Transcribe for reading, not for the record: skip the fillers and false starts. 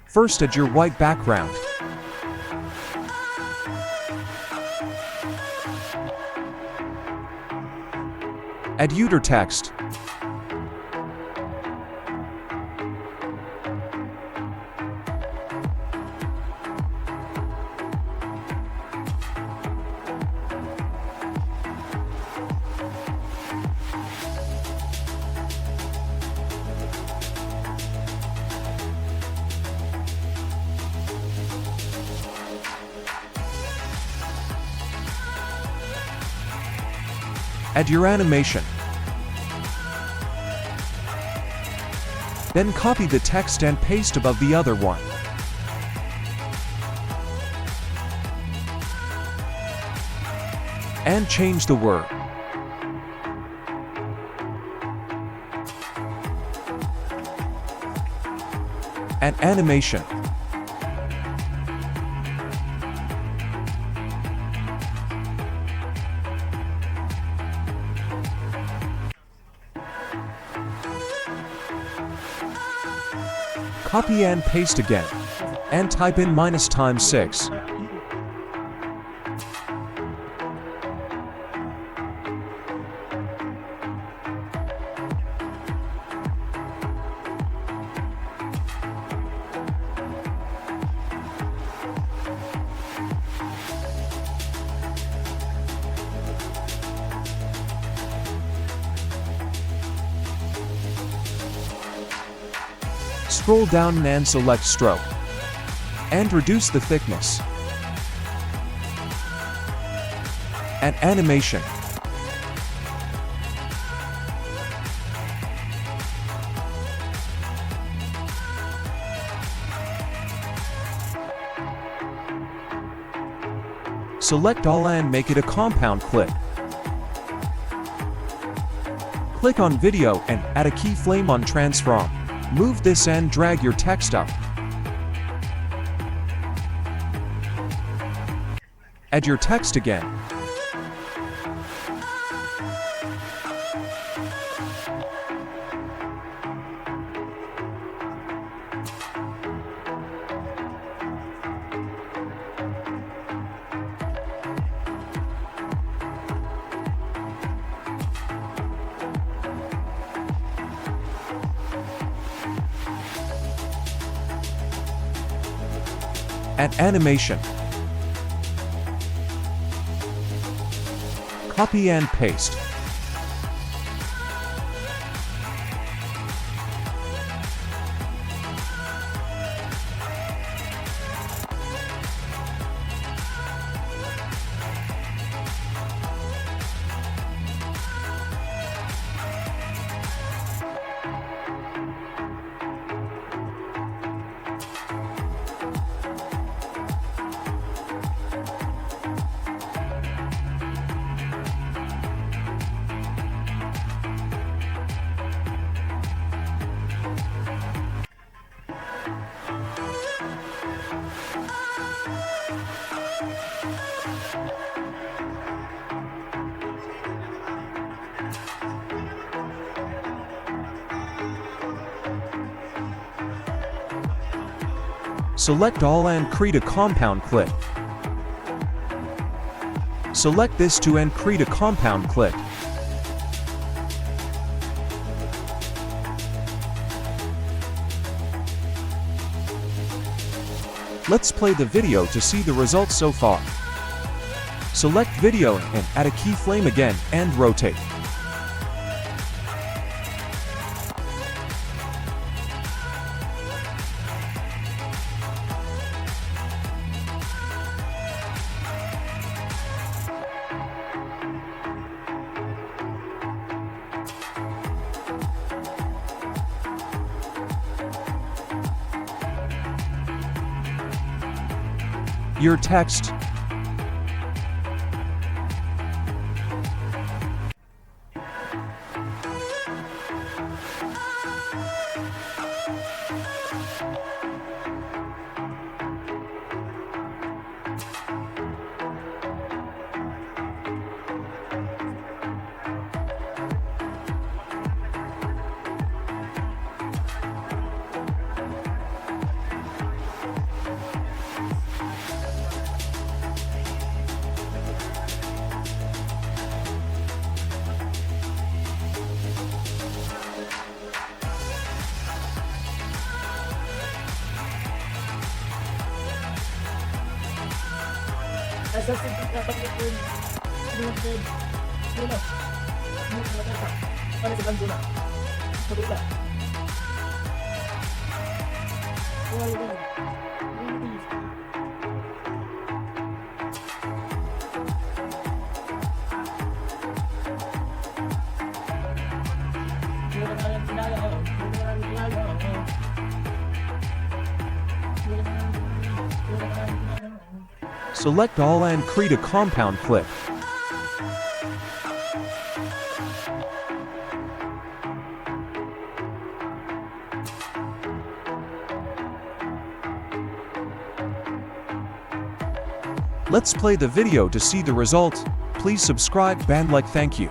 First, add your white background. Add user text. Add your animation. Then copy the text and paste above the other one. And change the word. Add animation. Copy and paste again, and type in -6. Scroll down and select stroke, and reduce the thickness. Add animation. Select all and make it a compound clip. Click on video and add a keyframe on transform. Move this and drag your text up. Add your text again. Add animation. Copy and paste. Select all and create a compound clip. Select this to and create a compound clip. Let's play the video to see the results so far. Select video and add a keyframe again and rotate. Your text. Select all and create a compound clip. Let's play the video to see the result. Please subscribe and like. Thank you.